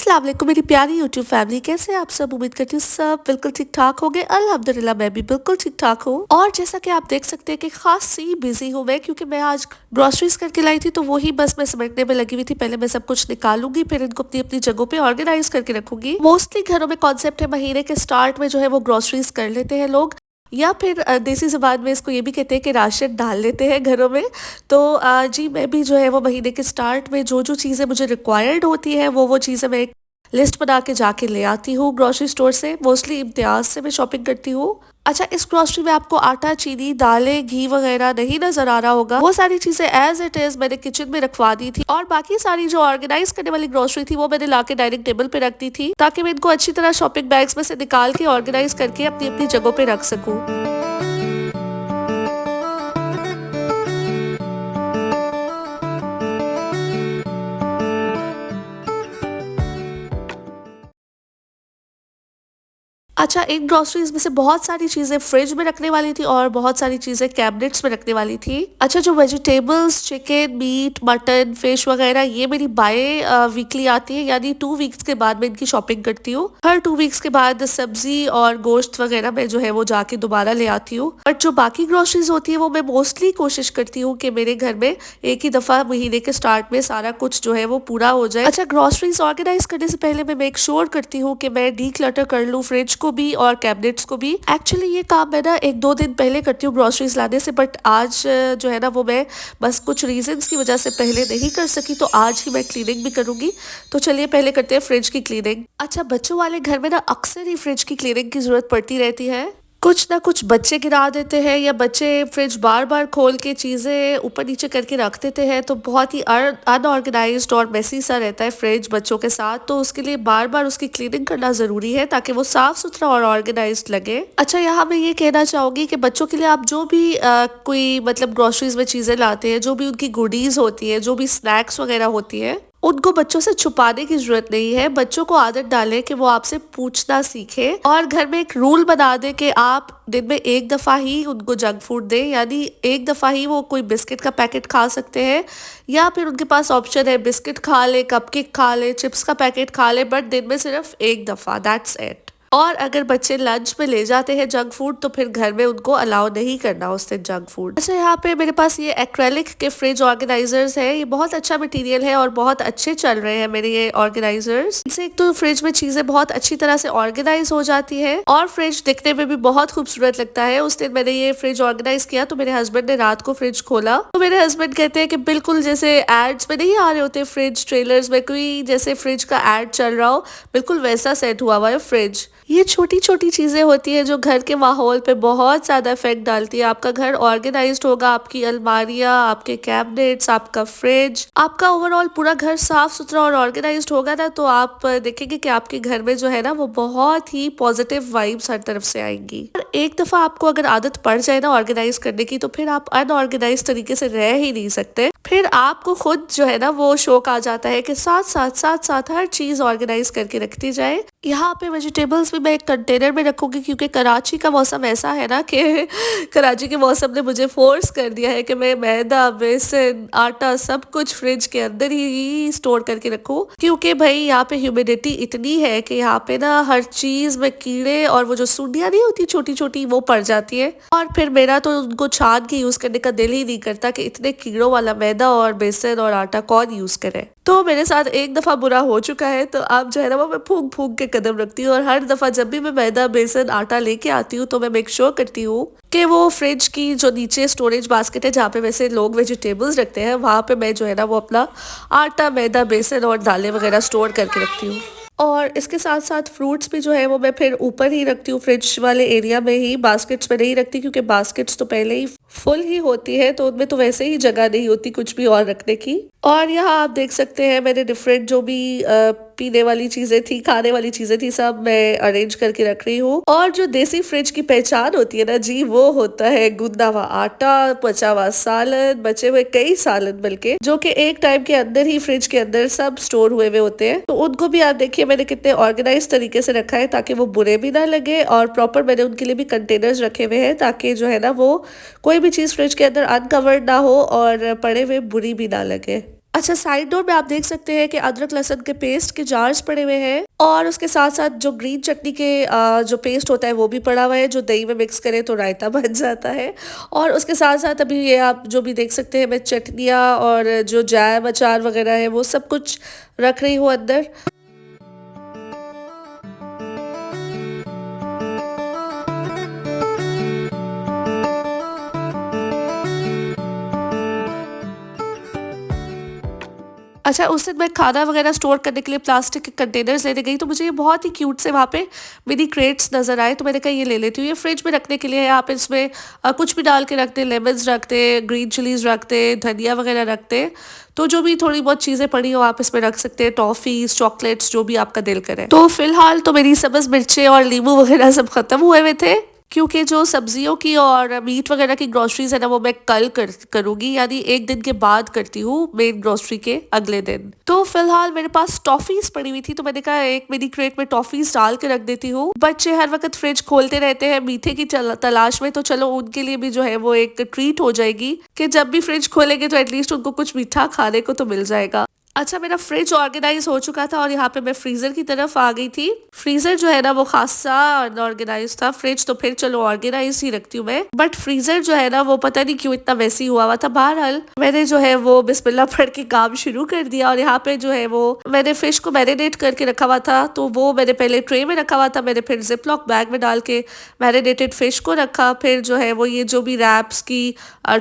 अस्सलाम वालेकुम मेरी प्यारी यूट्यूब फैमिली, कैसे हैं आप सब। उम्मीद करती हूँ सब बिल्कुल ठीक ठाक होंगे। अल्हम्दुलिल्लाह मैं भी बिल्कुल ठीक ठाक हूँ। और जैसा कि आप देख सकते हैं कि खासी बिजी हूँ मैं, क्योंकि मैं आज ग्रोसरीज करके लाई थी, तो वही बस मैं समेटने में लगी हुई थी। पहले मैं सब कुछ निकालूंगी, फिर इनको अपनी अपनी जगहों पे ऑर्गेनाइज करके रखूंगी। मोस्टली घरों में कॉन्सेप्ट है महीने के स्टार्ट में जो है वो ग्रोसरीज कर लेते हैं लोग, या फिर देसी ज़बान में इसको ये भी कहते हैं कि राशन डाल लेते हैं घरों में। तो जी मैं भी जो है वो महीने के स्टार्ट में जो जो चीज़ें मुझे रिक्वायर्ड होती है वो चीज़ें मैं एक लिस्ट बना के जाके ले आती हूँ ग्रोसरी स्टोर से। मोस्टली इम्तियाज से मैं शॉपिंग करती हूँ। अच्छा, इस ग्रोसरी में आपको आटा, चीनी, दालें, घी वगैरह नहीं नजर आ रहा होगा। वो सारी चीजें एज इट इज मैंने किचन में रखवा दी थी, और बाकी सारी जो ऑर्गेनाइज करने वाली ग्रोसरी थी वो मैंने लाके डाइनिंग टेबल पे रख दी थी, ताकि मैं इनको अच्छी तरह शॉपिंग बैग्स में से निकाल के ऑर्गेनाइज करके अपनी अपनी जगहों पे रख सकूँ। अच्छा, इन ग्रोसरीज में से बहुत सारी चीजें फ्रिज में रखने वाली थी और बहुत सारी चीजें कैबिनेट्स में रखने वाली थी। अच्छा, जो vegetables, chicken, meat, mutton, fish वगैरह ये मेरी बाय वीकली आती है, यानी 2 वीक्स के बाद मैं इनकी शॉपिंग करती हूँ। हर 2 वीक्स के बाद सब्जी और गोश्त वगैरह मैं जो है वो जाके दोबारा ले आती हूँ। बट जो बाकी ग्रोसरीज होती है वो मैं मोस्टली कोशिश करती हूँ कि मेरे घर में एक ही दफा महीने के स्टार्ट में सारा कुछ जो है वो पूरा हो जाए। अच्छा, ग्रोसरीज ऑर्गेनाइज करने से पहले मैं मेक श्योर करती हूँ कि मैं डी क्लटर कर लूँ फ्रिज को भी और कैबिनेट्स को भी। एक्चुअली ये काम मैं ना 1-2 दिन पहले करती हूँ ग्रोसरीज लाने से, बट आज जो है ना वो मैं बस कुछ रीजंस की वजह से पहले नहीं कर सकी, तो आज ही मैं क्लीनिंग भी करूंगी। तो चलिए पहले करते हैं फ्रिज की क्लीनिंग। अच्छा, बच्चों वाले घर में ना अक्सर ही फ्रिज की क्लीनिंग की जरूरत पड़ती रहती है। कुछ ना कुछ बच्चे गिरा देते हैं, या बच्चे फ्रिज बार बार खोल के चीज़ें ऊपर नीचे करके रख देते हैं, तो बहुत ही अनऑर्गेनाइज्ड और मेसी सा रहता है फ्रिज बच्चों के साथ। तो उसके लिए बार बार उसकी क्लीनिंग करना ज़रूरी है, ताकि वो साफ सुथरा और ऑर्गेनाइज्ड लगे। अच्छा, यहाँ मैं ये कहना चाहूँगी कि बच्चों के लिए आप जो भी कोई मतलब ग्रोसरीज में चीज़ें लाते हैं, जो भी उनकी गुडीज़ होती है, जो भी स्नैक्स वगैरह होती है, उनको बच्चों से छुपाने की जरूरत नहीं है। बच्चों को आदत डालें कि वो आपसे पूछना सीखे, और घर में एक रूल बना दे कि आप दिन में एक दफा ही उनको जंक फूड दें, यानी एक दफा ही वो कोई बिस्किट का पैकेट खा सकते हैं, या फिर उनके पास ऑप्शन है बिस्किट खा ले, कपकेक खा ले, चिप्स का पैकेट खा ले, बट दिन में सिर्फ एक दफा, दैट्स इट। और अगर बच्चे लंच में ले जाते हैं जंक फूड, तो फिर घर में उनको अलाउ नहीं करना उस दिन जंक फूड। अच्छा, यहाँ पे मेरे पास ये एक्रेलिक के फ्रिज ऑर्गेनाइजर्स है। ये बहुत अच्छा मटेरियल है और बहुत अच्छे चल रहे हैं मेरे ये ऑर्गेनाइजर्स। इनसे एक तो फ्रिज में चीजें बहुत अच्छी तरह से ऑर्गेनाइज हो जाती है, और फ्रिज दिखने में भी बहुत खूबसूरत लगता है। उस दिन मैंने ये फ्रिज ऑर्गेनाइज किया, तो मेरे हस्बैंड ने रात को फ्रिज खोला, तो मेरे हस्बैंड कहते हैं कि बिल्कुल जैसे एड्स में नहीं आ रहे होते फ्रिज ट्रेलर्स में, कोई जैसे फ्रिज का एड चल रहा हो, बिल्कुल वैसा सेट हुआ हुआ है फ्रिज। ये छोटी छोटी चीजें होती है जो घर के माहौल पे बहुत ज्यादा इफेक्ट डालती है। आपका घर ऑर्गेनाइज्ड होगा, आपकी अलमारियां, आपके कैबिनेट्स, आपका फ्रिज, आपका ओवरऑल पूरा घर साफ सुथरा और ऑर्गेनाइज्ड होगा ना, तो आप देखेंगे कि आपके घर में जो है ना वो बहुत ही पॉजिटिव वाइब्स हर तरफ से आएंगी। और एक दफा आपको अगर आदत पड़ जाए ना ऑर्गेनाइज करने की, तो फिर आप अनऑर्गेनाइज तरीके से रह ही नहीं सकते। फिर आपको खुद जो है ना वो शौक आ जाता है कि साथ साथ हर चीज ऑर्गेनाइज करके रखती जाए। यहाँ पे वेजिटेबल्स भी मैं एक कंटेनर में रखूंगी, क्योंकि कराची का मौसम ऐसा है ना कि कराची के मौसम ने मुझे फोर्स कर दिया है कि मैं मैदा, बेसन, आटा सब कुछ फ्रिज के अंदर ही स्टोर करके रखूं, क्योंकि भाई यहाँ पे ह्यूमिडिटी इतनी है कि यहाँ पे ना हर चीज में कीड़े और वो जो सुंडियां नहीं होती छोटी छोटी वो पड़ जाती है। और फिर मेरा तो उनको छान के यूज करने का दिल ही नहीं करता कि इतने कीड़ों वाला मैदा और बेसन और आटा कौन यूज करे। तो मेरे साथ एक दफा बुरा हो चुका है, तो अब जो है ना वो मैं फूंक फूंक के कदम रखती हूँ, और हर दफा जब भी मैं मैदा, बेसन, आटा लेके आती हूँ, तो मैं मेक श्योर करती हूँ कि वो फ्रिज की जो नीचे स्टोरेज बास्केट है, जहाँ पे वैसे लोग वेजिटेबल्स रखते हैं, वहां पे मैं जो है ना वो अपना आटा, मैदा, बेसन और दालें वगैरह स्टोर करके रखती हूँ। और इसके साथ साथ फ्रूट्स भी जो है वो मैं फिर ऊपर ही रखती हूँ, फ्रिज वाले एरिया में ही, बास्केट्स में नहीं रखती, क्योंकि बास्केट्स तो पहले ही फुल ही होती है, तो उनमें तो वैसे ही जगह नहीं होती कुछ भी और रखने की। और यहाँ आप देख सकते हैं मैंने डिफरेंट जो भी पीने वाली चीजें थी, खाने वाली चीजें थी, सब मैं अरेंज करके रख रही हूँ। और जो देसी फ्रिज की पहचान होती है ना जी, वो होता है गूंदा हुआ आटा, बचा हुआ सालन, बचे हुए कई सालन, बल्कि जो कि एक टाइम के अंदर ही फ्रिज के अंदर सब स्टोर हुए हुए होते हैं। तो उनको भी आप देखिए मैंने कितने ऑर्गेनाइज तरीके से रखा है, ताकि वो बुरे भी ना लगे, और प्रॉपर मैंने उनके लिए भी कंटेनर्स रखे हुए हैं, ताकि जो है ना वो कोई भी चीज फ्रिज के अंदर अनकवर्ड ना हो और पड़े हुए बुरी भी ना लगे। अच्छा, साइड डोर में आप देख सकते हैं कि अदरक लहसुन के पेस्ट के जार्स पड़े हुए हैं और उसके साथ साथ जो ग्रीन चटनी के जो पेस्ट होता है वो भी पड़ा हुआ है, जो दही में मिक्स करें तो रायता बन जाता है। और उसके साथ साथ अभी ये आप जो भी देख सकते हैं, मैं चटनियाँ और जो जैम अचार वगैरह है वो सब कुछ रख रही हूँ अंदर। अच्छा, उस दिन मैं खाना वगैरह स्टोर करने के लिए प्लास्टिक के कंटेनर्स लेने गई, तो मुझे ये बहुत ही क्यूट से वहाँ पे मिनी क्रेट्स नज़र आए, तो मैंने कहा ये ले लेती हूँ। ये फ्रिज में रखने के लिए है, आप इसमें कुछ भी डाल के रखते, लेमन्स रखते, ग्रीन चिलीज रखते, धनिया वगैरह रखते, तो जो भी थोड़ी बहुत चीज़ें पड़ी हो आप इसमें रख सकते हैं, टॉफ़ीज़, चॉकलेट्स, जो भी आपका दिल करे। तो फिलहाल तो मेरी सब्ज़ मिर्चें और नींबू वगैरह सब खत्म हुए थे, क्योंकि जो सब्जियों की और मीट वगैरह की ग्रोसरीज है ना वो मैं कल करूंगी, यानी एक दिन के बाद करती हूँ, मेन ग्रोसरी के अगले दिन। तो फिलहाल मेरे पास टॉफीज पड़ी हुई थी, तो मैंने कहा एक मिनी क्रेट में टॉफीज डाल के रख देती हूँ। बच्चे हर वक्त फ्रिज खोलते रहते हैं मीठे की तलाश में, तो चलो उनके लिए भी जो है वो एक ट्रीट हो जाएगी कि जब भी फ्रिज खोलेंगे तो एटलीस्ट उनको कुछ मीठा खाने को तो मिल जाएगा। अच्छा, मेरा फ्रिज ऑर्गेनाइज हो चुका था और यहाँ पे मैं फ्रीजर की तरफ आ गई थी। फ्रीजर जो है ना वो खासा अनऑर्गेनाइज था, फ्रिज तो फिर चलो ऑर्गेनाइज ही रखती हूँ मैं, बट फ्रीजर जो है ना वो पता नहीं क्यों इतना वैसी हुआ था। बहरहाल मैंने जो है वो बिस्मिल्लाह पढ़ के काम शुरू कर दिया और यहाँ पे जो है वो मैंने फिश को मैरिनेट करके रखा हुआ था, तो वो मैंने पहले ट्रे में रखा हुआ था, मैंने फिर जिपलॉक बैग में डाल के मैरिनेटेड फिश को रखा, फिर जो है वो ये जो भी रैप्स की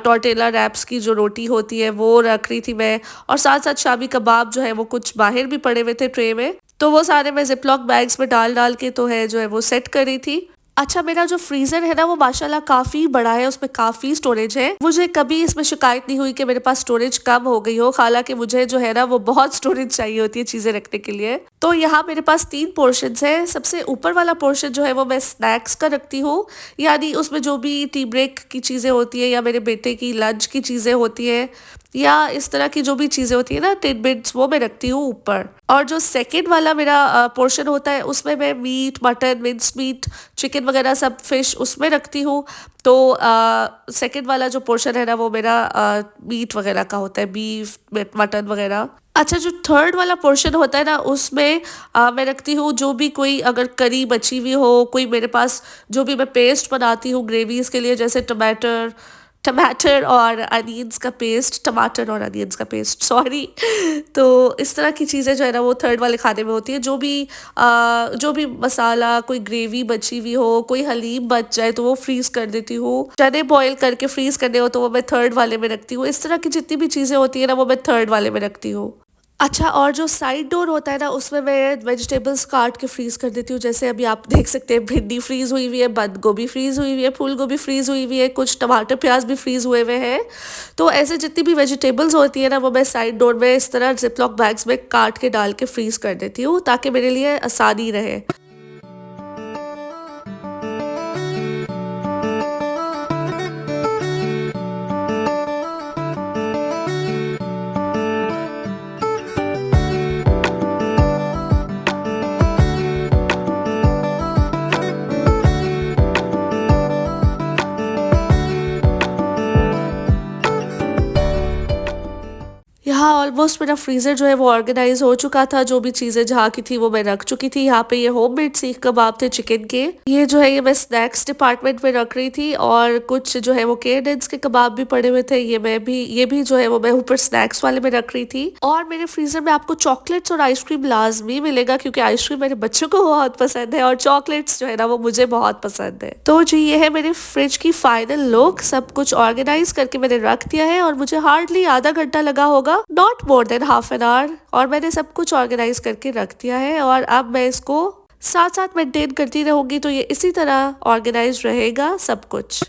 टॉर्टेला रैप्स की जो रोटी होती है वो रख रही थी मैं, और साथ साथ शामी कबाब जो है वो कुछ बाहर भी पड़े हुए थे ट्रे में, तो वो सारे मैं जिपलॉक बैग्स में डाल डाल के तो है जो है वो सेट कर रही थी। अच्छा, मेरा जो फ्रीजर है ना वो माशाल्लाह काफी बड़ा है, उसमें काफी स्टोरेज है, मुझे कभी इसमें शिकायत नहीं हुई कि मेरे पास स्टोरेज कम हो गई हो, हालांकि मुझे जो है ना वो बहुत स्टोरेज चाहिए होती है चीजें रखने के लिए। तो यहाँ मेरे पास 3 पोर्शंस है। सबसे ऊपर वाला पोर्शन जो है वो मैं स्नैक्स का रखती हूँ, यानी उसमें जो भी टी ब्रेक की चीजें होती है या मेरे बेटे की लंच की चीजें होती है या इस तरह की जो भी चीज़ें होती है ना टिडबिट्स, वो मैं रखती हूँ ऊपर। और जो सेकंड वाला मेरा पोर्शन होता है उसमें मैं meat, mutton, mince meat, chicken वगैरह सब फिश उसमें रखती हूँ। तो सेकंड वाला जो पोर्शन है ना वो मेरा मीट वगैरह का होता है, बीफ, मटन वगैरह। अच्छा, जो थर्ड वाला पोर्शन होता है ना उसमें मैं रखती हूँ जो भी कोई अगर करी बची हुई हो, कोई मेरे पास जो भी मैं पेस्ट बनाती हूँ ग्रेवीज के लिए, जैसे टमाटर और अनियंस का पेस्ट, टमाटर और अनियंस का पेस्ट, सॉरी। तो इस तरह की चीज़ें जो है ना वो थर्ड वाले खाने में होती है। जो भी मसाला, कोई ग्रेवी बची हुई हो, कोई हलीम बच जाए तो वो फ्रीज कर देती हूँ, चने बॉईल करके फ्रीज करने हो तो वो मैं थर्ड वाले में रखती हूँ। इस तरह की जितनी भी चीज़ें होती है ना वो मैं थर्ड वाले में रखती हूँ। अच्छा, और जो साइड डोर होता है ना उसमें मैं वेजिटेबल्स काट के फ्रीज कर देती हूँ, जैसे अभी आप देख सकते हैं भिंडी फ्रीज हुई हुई है, बंद गोभी फ्रीज हुई हुई है, फूल गोभी फ्रीज हुई हुई है, कुछ टमाटर प्याज भी फ्रीज हुए हुए हैं। तो ऐसे जितनी भी वेजिटेबल्स होती है ना वो मैं साइड डोर में इस तरह जिपलॉक बैग्स में काट के डाल के फ्रीज कर देती हूँ, ताकि मेरे लिए आसानी रहे। यहाँ ऑलमोस्ट मेरा फ्रीज़र जो है वो ऑर्गेनाइज हो चुका था, जो भी चीज़ें जहाँ की थी वो मैं रख चुकी थी। यहाँ पे ये होममेड सीख कबाब थे चिकन के, ये जो है ये मैं स्नैक्स डिपार्टमेंट में रख रही थी, और कुछ जो है वो केडेंस के कबाब भी पड़े हुए थे, ये भी जो है वो मैं ऊपर स्नैक्स वाले में रख रही थी। और मेरे फ्रीजर में आपको चॉकलेट्स और आइसक्रीम लाजमी मिलेगा, क्योंकि आइसक्रीम मेरे बच्चों को बहुत पसंद है और चॉकलेट्स जो है ना वो मुझे बहुत पसंद है। तो जी ये है मेरे फ्रिज की फाइनल लुक, सब कुछ ऑर्गेनाइज करके मैंने रख दिया है और मुझे हार्डली आधा घंटा लगा होगा, not more than half an hour, और मैंने सब कुछ ऑर्गेनाइज करके रख दिया है। और अब मैं इसको साथ साथ मेंटेन करती रहूंगी, तो ये इसी तरह ऑर्गेनाइज रहेगा सब कुछ।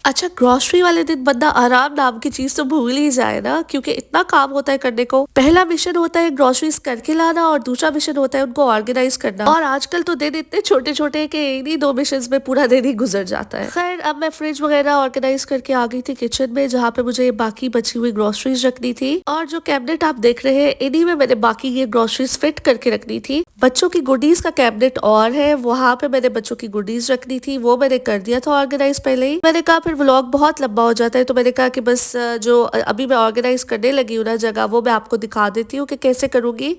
अच्छा, अच्छा, ग्रोसरी वाले दिन बंदा आराम नाम की चीज तो भूल ही जाए ना, क्योंकि इतना काम होता है करने को। पहला मिशन होता है ग्रोसरीज करके लाना और दूसरा मिशन होता है उनको ऑर्गेनाइज करना। और आजकल तो दिन इतने छोटे छोटे हैं कि इन्हीं 2 मिशन में पूरा दिन ही गुजर जाता है। खैर, अब मैं फ्रिज वगैरह ऑर्गेनाइज करके आ गई थी किचन में, जहाँ पे मुझे बाकी बची हुई ग्रोसरीज रखनी थी। और जो कैबिनेट आप देख रहे हैं, इन्हीं में मैंने बाकी ये ग्रोसरीज फिट करके रखनी थी। बच्चों की गुडीज का कैबिनेट और है, वहाँ पे मैंने बच्चों की गुडीज रखनी थी, वो मैंने कर दिया था ऑर्गेनाइज पहले ही। मैंने कहा फिर व्लॉग बहुत लंबा हो जाता है, तो मैंने कहा कि बस जो अभी मैं ऑर्गेनाइज करने लगी हूँ ना जगह, वो मैं आपको दिखा देती हूँ कि कैसे करूंगी।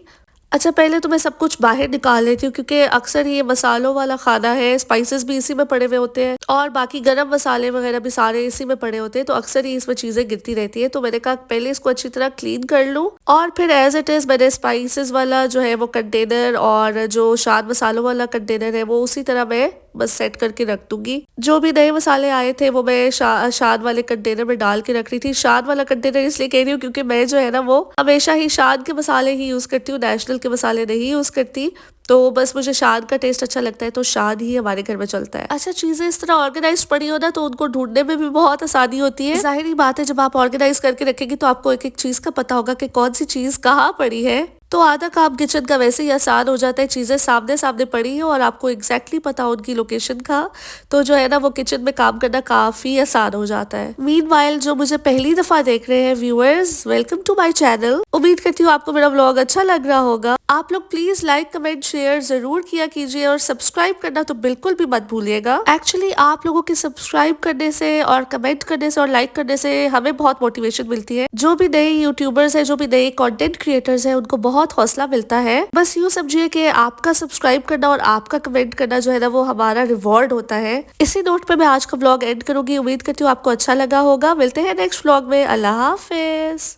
अच्छा, पहले तो मैं सब कुछ बाहर निकाल लेती हूँ, क्योंकि अक्सर ये मसालों वाला खाना है, स्पाइसेस भी इसी में पड़े हुए होते हैं और बाकी गरम मसाले वगैरह भी सारे इसी में पड़े होते हैं, तो अक्सर ही इसमें चीजें गिरती रहती है। तो मैंने कहा पहले इसको अच्छी तरह क्लीन कर लूँ और फिर एज इट इज मैंने स्पाइसेस वाला जो है वो कंटेनर और जो शाद मसालों वाला कंटेनर है वो उसी तरह मैं बस सेट करके रख दूंगी। जो भी नए मसाले आए थे वो मैं शाद वाले कंटेनर में डाल के रख रही थी। शाद वाला कंटेनर इसलिए कह रही हूँ क्योंकि मैं जो है ना वो हमेशा ही शाद के मसाले ही यूज करती हूँ, नेशनल के मसाले नहीं यूज करती। तो बस मुझे शाद का टेस्ट अच्छा लगता है, तो शाद ही हमारे घर में चलता है। अच्छा, चीजें इस तरह ऑर्गेनाइज पड़ी हो ना तो उनको ढूंढने में भी बहुत आसानी होती है। जाहिर ही बात है, जब आप ऑर्गेनाइज करके रखेंगी तो आपको एक एक चीज का पता होगा कि कौन सी चीज कहाँ पड़ी है। तो आधा काम किचन का वैसे ही आसान हो जाता है, चीजें सामने सामने पड़ी हो और आपको एग्जैक्टली पता हो उनकी लोकेशन का, तो जो है ना वो किचन में काम करना काफी आसान हो जाता है। मीनवाइल जो मुझे पहली दफा देख रहे हैं viewers, welcome to my channel. उम्मीद करती हूँ आपको मेरा व्लॉग अच्छा लग रहा होगा। आप लोग प्लीज लाइक कमेंट शेयर जरूर किया कीजिए और सब्सक्राइब करना तो बिल्कुल भी मत भूलिएगा। एक्चुअली आप लोगों के सब्सक्राइब करने से और कमेंट करने से और लाइक करने से हमें बहुत मोटिवेशन मिलती है। जो भी नए यूट्यूबर्स है, जो भी नए कंटेंट क्रिएटर्स है, उनको बहुत हौसला मिलता है। बस यूँ समझिए कि आपका सब्सक्राइब करना और आपका कमेंट करना जो है ना वो हमारा रिवॉर्ड होता है। इसी नोट पे मैं आज का व्लॉग एंड करूंगी। उम्मीद करती हूँ आपको अच्छा लगा होगा। मिलते हैं नेक्स्ट व्लॉग में। अल्लाह हाफिज।